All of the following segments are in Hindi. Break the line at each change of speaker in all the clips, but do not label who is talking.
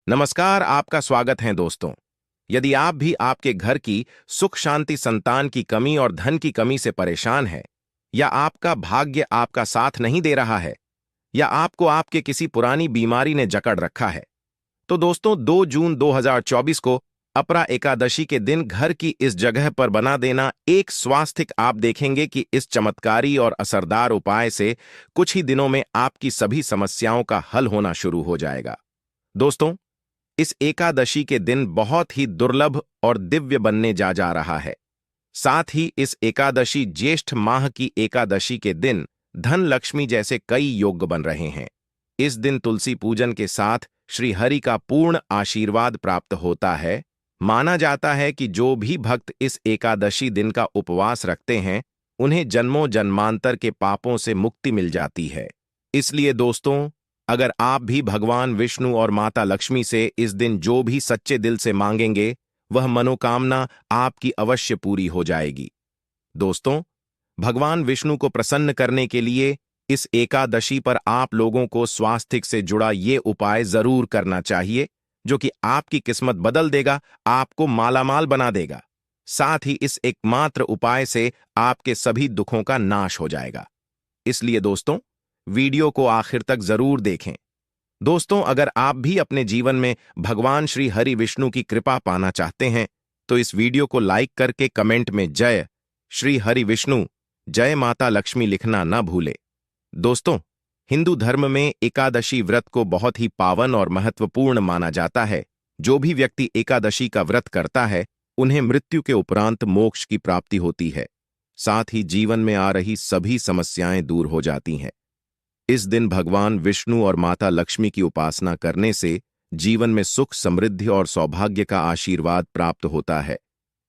नमस्कार, आपका स्वागत है दोस्तों। यदि आप भी आपके घर की सुख शांति, संतान की कमी और धन की कमी से परेशान हैं, या आपका भाग्य आपका साथ नहीं दे रहा है, या आपको आपके किसी पुरानी बीमारी ने जकड़ रखा है, तो दोस्तों 2 जून 2024 को अपरा एकादशी के दिन घर की इस जगह पर बना देना एक स्वास्थिक। आप देखेंगे कि इस चमत्कारी और असरदार उपाय से कुछ ही दिनों में आपकी सभी समस्याओं का हल होना शुरू हो जाएगा। दोस्तों, इस एकादशी के दिन बहुत ही दुर्लभ और दिव्य बनने जा रहा है। साथ ही इस एकादशी ज्येष्ठ माह की एकादशी के दिन धन लक्ष्मी जैसे कई योग बन रहे हैं। इस दिन तुलसी पूजन के साथ श्री हरि का पूर्ण आशीर्वाद प्राप्त होता है। माना जाता है कि जो भी भक्त इस एकादशी दिन का उपवास रखते हैं, उन्हें जन्मों जन्मांतर के पापों से मुक्ति मिल जाती है। इसलिए दोस्तों, अगर आप भी भगवान विष्णु और माता लक्ष्मी से इस दिन जो भी सच्चे दिल से मांगेंगे, वह मनोकामना आपकी अवश्य पूरी हो जाएगी। दोस्तों, भगवान विष्णु को प्रसन्न करने के लिए इस एकादशी पर आप लोगों को स्वास्थ्य से जुड़ा ये उपाय जरूर करना चाहिए, जो कि आपकी किस्मत बदल देगा, आपको मालामाल बना देगा। साथ ही इस एकमात्र उपाय से आपके सभी दुखों का नाश हो जाएगा। इसलिए दोस्तों, वीडियो को आखिर तक जरूर देखें। दोस्तों, अगर आप भी अपने जीवन में भगवान श्री हरि विष्णु की कृपा पाना चाहते हैं, तो इस वीडियो को लाइक करके कमेंट में जय श्री हरि विष्णु, जय माता लक्ष्मी लिखना न भूले। दोस्तों, हिंदू धर्म में एकादशी व्रत को बहुत ही पावन और महत्वपूर्ण माना जाता है। जो भी व्यक्ति एकादशी का व्रत करता है, उन्हें मृत्यु के उपरांत मोक्ष की प्राप्ति होती है। साथ ही जीवन में आ रही सभी समस्याएं दूर हो जाती हैं। इस दिन भगवान विष्णु और माता लक्ष्मी की उपासना करने से जीवन में सुख, समृद्धि और सौभाग्य का आशीर्वाद प्राप्त होता है।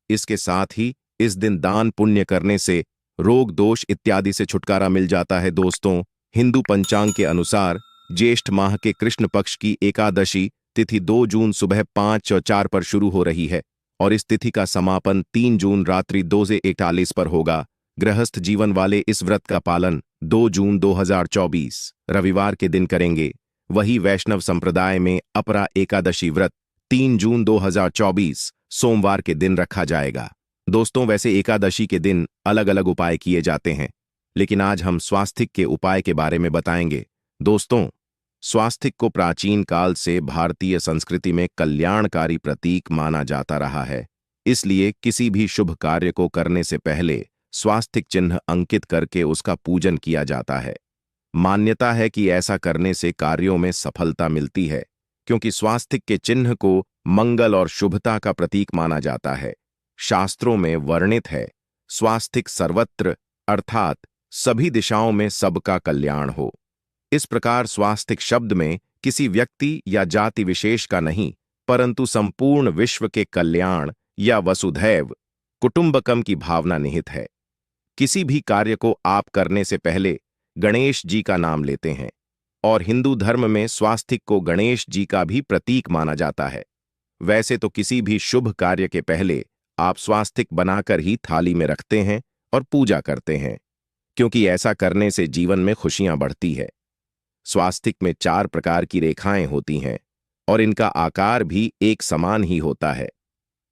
इसके साथ ही इस दिन दान पुण्य करने से रोग दोष इत्यादि से छुटकारा मिल जाता है। दोस्तों, हिंदू पंचांग के अनुसार ज्येष्ठ माह के कृष्ण पक्ष की एकादशी तिथि 2 जून सुबह 5 और 4 पर शुरू हो रही है और इस तिथि का समापन 3 जून रात्रि 2:41 पर होगा। गृहस्थ जीवन वाले इस व्रत का पालन 2 जून 2024 रविवार के दिन करेंगे। वही वैष्णव संप्रदाय में अपरा एकादशी व्रत 3 जून 2024 सोमवार के दिन रखा जाएगा। दोस्तों, वैसे एकादशी के दिन अलग अलग उपाय किए जाते हैं, लेकिन आज हम स्वास्थिक के उपाय के बारे में बताएंगे। दोस्तों, स्वास्थिक को प्राचीन काल से भारतीय संस्कृति में कल्याणकारी प्रतीक माना जाता रहा है। इसलिए किसी भी शुभ कार्य को करने से पहले स्वास्तिक चिन्ह अंकित करके उसका पूजन किया जाता है। मान्यता है कि ऐसा करने से कार्यों में सफलता मिलती है, क्योंकि स्वास्तिक के चिन्ह को मंगल और शुभता का प्रतीक माना जाता है। शास्त्रों में वर्णित है, स्वास्तिक सर्वत्र, अर्थात सभी दिशाओं में सबका कल्याण हो। इस प्रकार स्वास्तिक शब्द में किसी व्यक्ति या जाति विशेष का नहीं, परंतु संपूर्ण विश्व के कल्याण या वसुधैव कुटुंबकम की भावना निहित है। किसी भी कार्य को आप करने से पहले गणेश जी का नाम लेते हैं और हिंदू धर्म में स्वास्तिक को गणेश जी का भी प्रतीक माना जाता है। वैसे तो किसी भी शुभ कार्य के पहले आप स्वास्तिक बनाकर ही थाली में रखते हैं और पूजा करते हैं, क्योंकि ऐसा करने से जीवन में खुशियां बढ़ती है। स्वास्तिक में 4 प्रकार की रेखाएं होती हैं और इनका आकार भी एक समान ही होता है।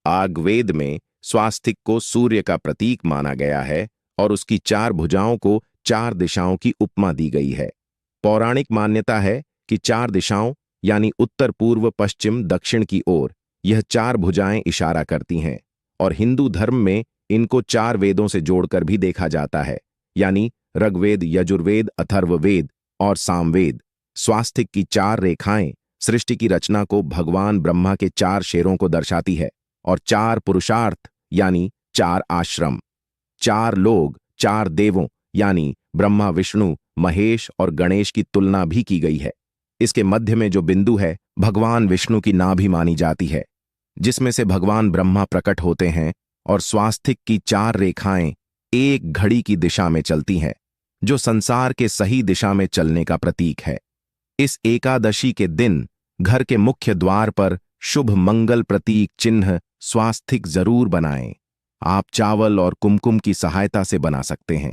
आयुर्वेद में स्वास्तिक को सूर्य का प्रतीक माना गया है और उसकी 4 भुजाओं को 4 दिशाओं की उपमा दी गई है। पौराणिक मान्यता है कि 4 दिशाओं यानी उत्तर, पूर्व, पश्चिम, दक्षिण की ओर यह 4 भुजाएं इशारा करती हैं और हिंदू धर्म में इनको 4 वेदों से जोड़कर भी देखा जाता है, यानी ऋग्वेद, यजुर्वेद, अथर्ववेद और सामवेद। स्वास्तिक की 4 रेखाएं सृष्टि की रचना को भगवान ब्रह्मा के 4 शेरों को दर्शाती है और 4 पुरुषार्थ यानी 4 आश्रम, 4 लोग, 4 देवों यानी ब्रह्मा, विष्णु, महेश और गणेश की तुलना भी की गई है। इसके मध्य में जो बिंदु है, भगवान विष्णु की नाभि मानी जाती है, जिसमें से भगवान ब्रह्मा प्रकट होते हैं और स्वास्तिक की 4 रेखाएं एक घड़ी की दिशा में चलती हैं, जो संसार के सही दिशा में चलने का प्रतीक है। इस एकादशी के दिन घर के मुख्य द्वार पर शुभ मंगल प्रतीक चिन्ह स्वास्तिक जरूर बनाएं। आप चावल और कुमकुम की सहायता से बना सकते हैं,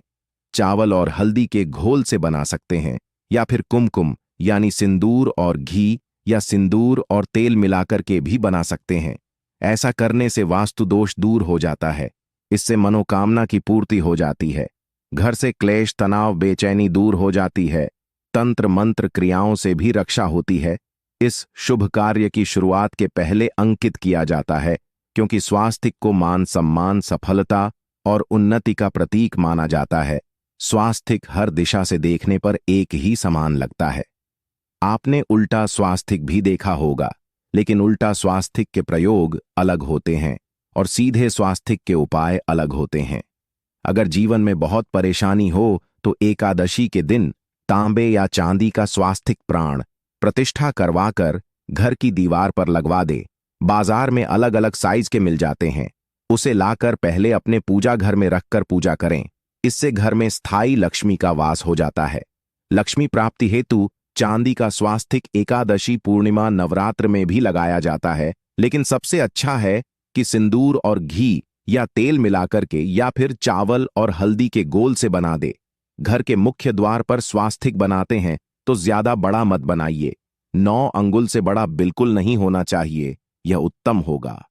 चावल और हल्दी के घोल से बना सकते हैं, या फिर कुमकुम यानी सिंदूर और घी या सिंदूर और तेल मिलाकर के भी बना सकते हैं। ऐसा करने से वास्तु दोष दूर हो जाता है। इससे मनोकामना की पूर्ति हो जाती है। घर से क्लेश, तनाव, बेचैनी दूर हो जाती है। तंत्र मंत्र क्रियाओं से भी रक्षा होती है। इस शुभ कार्य की शुरुआत के पहले अंकित किया जाता है, क्योंकि स्वास्तिक को मान सम्मान, सफलता और उन्नति का प्रतीक माना जाता है। स्वास्तिक हर दिशा से देखने पर एक ही समान लगता है। आपने उल्टा स्वास्तिक भी देखा होगा, लेकिन उल्टा स्वास्तिक के प्रयोग अलग होते हैं और सीधे स्वास्तिक के उपाय अलग होते हैं। अगर जीवन में बहुत परेशानी हो तो एकादशी के दिन तांबे या चांदी का स्वास्तिक प्राण प्रतिष्ठा करवाकर घर की दीवार पर लगवा दे। बाजार में अलग अलग साइज के मिल जाते हैं। उसे लाकर पहले अपने पूजा घर में रखकर पूजा करें। इससे घर में स्थायी लक्ष्मी का वास हो जाता है। लक्ष्मी प्राप्ति हेतु चांदी का स्वास्तिक एकादशी, पूर्णिमा, नवरात्र में भी लगाया जाता है, लेकिन सबसे अच्छा है कि सिंदूर और घी या तेल मिलाकर के या फिर चावल और हल्दी के गोल से बना दे। घर के मुख्य द्वार पर स्वास्तिक बनाते हैं तो ज्यादा बड़ा मत बनाइए। 9 अंगुल से बड़ा बिल्कुल नहीं होना चाहिए, यह उत्तम होगा।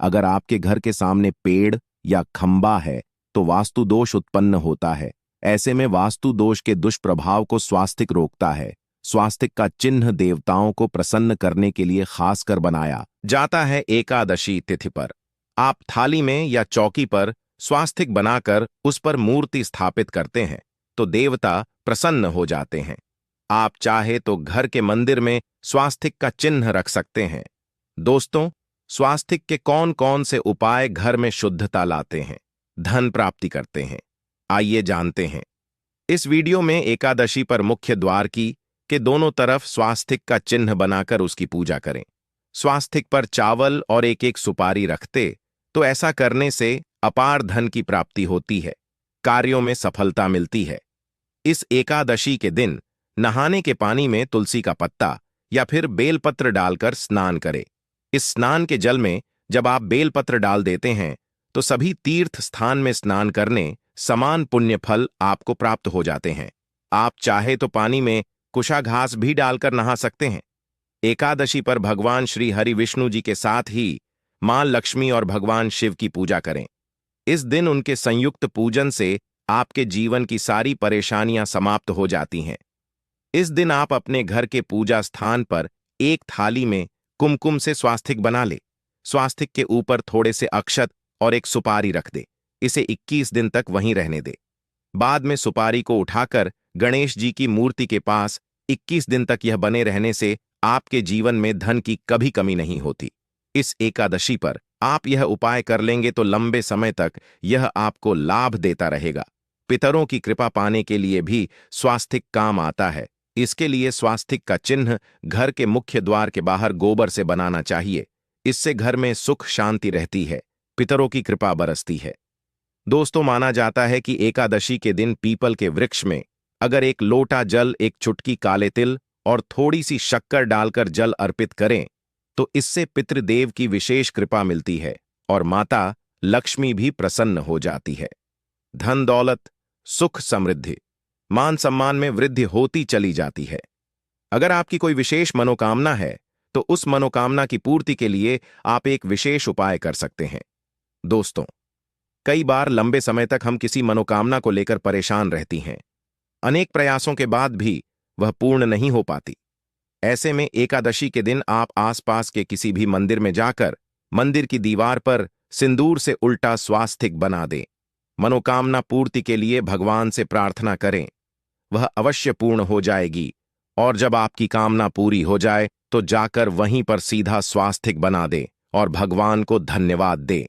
अगर आपके घर के सामने पेड़ या खंबा है तो वास्तु दोष उत्पन्न होता है। ऐसे में वास्तु दोष के दुष्प्रभाव को स्वास्तिक रोकता है। स्वास्तिक का चिन्ह देवताओं को प्रसन्न करने के लिए खासकर बनाया जाता है। एकादशी तिथि पर आप थाली में या चौकी पर स्वास्तिक बनाकर उस पर मूर्ति स्थापित करते हैं तो देवता प्रसन्न हो जाते हैं। आप चाहे तो घर के मंदिर में स्वास्तिक का चिन्ह रख सकते हैं। दोस्तों, स्वास्तिक के कौन कौन से उपाय घर में शुद्धता लाते हैं, धन प्राप्ति करते हैं, आइए जानते हैं। इस वीडियो में एकादशी पर मुख्य द्वार के दोनों तरफ स्वास्तिक का चिन्ह बनाकर उसकी पूजा करें। स्वास्तिक पर चावल और एक एक सुपारी रखते तो ऐसा करने से अपार धन की प्राप्ति होती है, कार्यों में सफलता मिलती है। इस एकादशी के दिन नहाने के पानी में तुलसी का पत्ता या फिर बेलपत्र डालकर स्नान करें। इस स्नान के जल में जब आप बेलपत्र डाल देते हैं तो सभी तीर्थ स्थान में स्नान करने समान पुण्य फल आपको प्राप्त हो जाते हैं। आप चाहे तो पानी में कुशा घास भी डालकर नहा सकते हैं। एकादशी पर भगवान श्री हरि विष्णु जी के साथ ही मां लक्ष्मी और भगवान शिव की पूजा करें। इस दिन उनके संयुक्त पूजन से आपके जीवन की सारी परेशानियां समाप्त हो जाती हैं। इस दिन आप अपने घर के पूजा स्थान पर एक थाली में कुमकुम से स्वास्तिक बना ले। स्वास्तिक के ऊपर थोड़े से अक्षत और एक सुपारी रख दे। इसे 21 दिन तक वहीं रहने दे। बाद में सुपारी को उठाकर गणेश जी की मूर्ति के पास 21 दिन तक यह बने रहने से आपके जीवन में धन की कभी कमी नहीं होती। इस एकादशी पर आप यह उपाय कर लेंगे तो लंबे समय तक यह आपको लाभ देता रहेगा। पितरों की कृपा पाने के लिए भी स्वास्तिक काम आता है। इसके लिए स्वास्तिक का चिन्ह घर के मुख्य द्वार के बाहर गोबर से बनाना चाहिए। इससे घर में सुख शांति रहती है, पितरों की कृपा बरसती है। दोस्तों, माना जाता है कि एकादशी के दिन पीपल के वृक्ष में अगर एक लोटा जल, एक चुटकी काले तिल और थोड़ी सी शक्कर डालकर जल अर्पित करें तो इससे पितृदेव की विशेष कृपा मिलती है और माता लक्ष्मी भी प्रसन्न हो जाती है। धन दौलत, सुख समृद्धि, मान सम्मान में वृद्धि होती चली जाती है। अगर आपकी कोई विशेष मनोकामना है तो उस मनोकामना की पूर्ति के लिए आप एक विशेष उपाय कर सकते हैं। दोस्तों, कई बार लंबे समय तक हम किसी मनोकामना को लेकर परेशान रहती हैं। अनेक प्रयासों के बाद भी वह पूर्ण नहीं हो पाती। ऐसे में एकादशी के दिन आप आसपास के किसी भी मंदिर में जाकर मंदिर की दीवार पर सिंदूर से उल्टा स्वास्तिक बना दें। मनोकामना पूर्ति के लिए भगवान से प्रार्थना करें, वह अवश्य पूर्ण हो जाएगी। और जब आपकी कामना पूरी हो जाए तो जाकर वहीं पर सीधा स्वास्तिक बना दे और भगवान को धन्यवाद दे।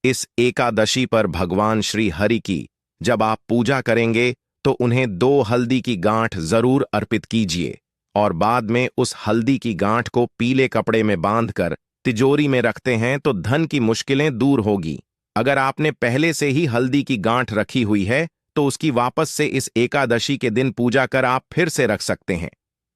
इस एकादशी पर भगवान श्री हरि की जब आप पूजा करेंगे तो उन्हें 2 हल्दी की गांठ जरूर अर्पित कीजिए और बाद में उस हल्दी की गांठ को पीले कपड़े में बांधकर तिजोरी में रखते हैं तो धन की मुश्किलें दूर होगी। अगर आपने पहले से ही हल्दी की गांठ रखी हुई है तो उसकी वापस से इस एकादशी के दिन पूजा कर आप फिर से रख सकते हैं।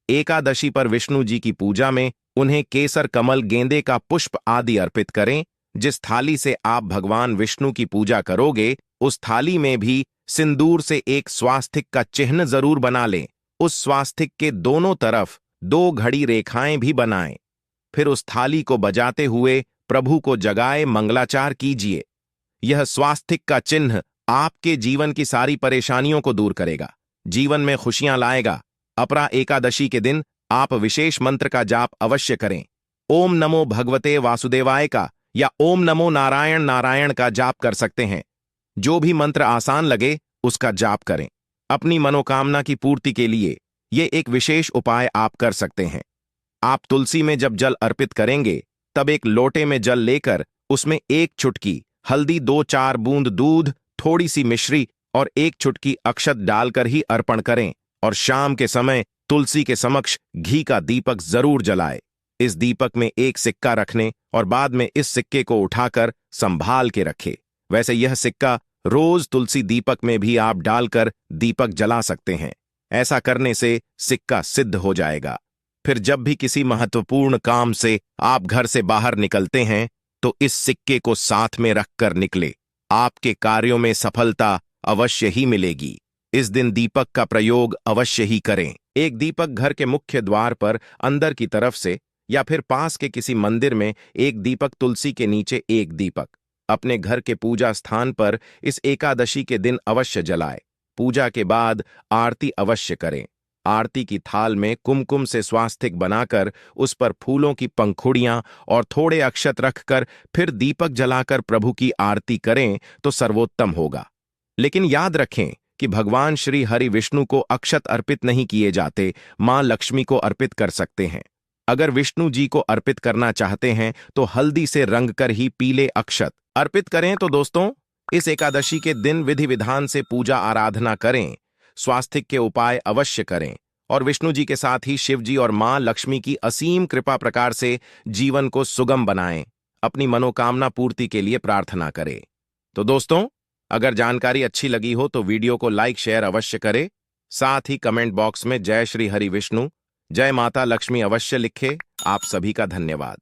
एकादशी पर विष्णु जी की पूजा में उन्हें केसर, कमल, गेंदे का पुष्प आदि अर्पित करें। जिस थाली से आप भगवान विष्णु की पूजा करोगे उस थाली में भी सिंदूर से एक स्वास्तिक का चिन्ह जरूर बना लें। उस स्वास्तिक के दोनों तरफ 2 घड़ी रेखाएं भी बनाएं। फिर उस थाली को बजाते हुए प्रभु को जगाए मंगलाचार कीजिए। यह स्वास्तिक का चिन्ह आपके जीवन की सारी परेशानियों को दूर करेगा, जीवन में खुशियां लाएगा। अपरा एकादशी के दिन आप विशेष मंत्र का जाप अवश्य करें। ओम नमो भगवते वासुदेवाय का या ओम नमो नारायण नारायण का जाप कर सकते हैं। जो भी मंत्र आसान लगे उसका जाप करें। अपनी मनोकामना की पूर्ति के लिए ये एक विशेष उपाय आप कर सकते हैं। आप तुलसी में जब जल अर्पित करेंगे तब एक लोटे में जल लेकर उसमें 1 चुटकी हल्दी, 2-4 बूंद दूध, थोड़ी सी मिश्री और 1 चुटकी अक्षत डालकर ही अर्पण करें और शाम के समय तुलसी के समक्ष घी का दीपक जरूर जलाए। इस दीपक में 1 सिक्का रखने और बाद में इस सिक्के को उठाकर संभाल के रखे। वैसे यह सिक्का रोज तुलसी दीपक में भी आप डालकर दीपक जला सकते हैं। ऐसा करने से सिक्का सिद्ध हो जाएगा। फिर जब भी किसी महत्वपूर्ण काम से आप घर से बाहर निकलते हैं तो इस सिक्के को साथ में रखकर निकले। आपके कार्यों में सफलता अवश्य ही मिलेगी। इस दिन दीपक का प्रयोग अवश्य ही करें। एक दीपक घर के मुख्य द्वार पर अंदर की तरफ से या फिर पास के किसी मंदिर में 1 दीपक, तुलसी के नीचे 1 दीपक। अपने घर के पूजा स्थान पर इस एकादशी के दिन अवश्य जलाए। पूजा के बाद आरती अवश्य करें। आरती की थाल में कुमकुम से स्वास्तिक बनाकर उस पर फूलों की पंखुड़ियां और थोड़े अक्षत रखकर फिर दीपक जलाकर प्रभु की आरती करें तो सर्वोत्तम होगा। लेकिन याद रखें कि भगवान श्री हरि विष्णु को अक्षत अर्पित नहीं किए जाते, मां लक्ष्मी को अर्पित कर सकते हैं। अगर विष्णु जी को अर्पित करना चाहते हैं तो हल्दी से रंग कर ही पीले अक्षत अर्पित करें। तो दोस्तों, इस एकादशी के दिन विधि विधान से पूजा आराधना करें, स्वास्तिक के उपाय अवश्य करें और विष्णु जी के साथ ही शिव जी और मां लक्ष्मी की असीम कृपा प्रकार से जीवन को सुगम बनाएं। अपनी मनोकामना पूर्ति के लिए प्रार्थना करें। तो दोस्तों, अगर जानकारी अच्छी लगी हो तो वीडियो को लाइक शेयर अवश्य करें। साथ ही कमेंट बॉक्स में जय श्री हरि विष्णु, जय माता लक्ष्मी अवश्य लिखें। आप सभी का धन्यवाद।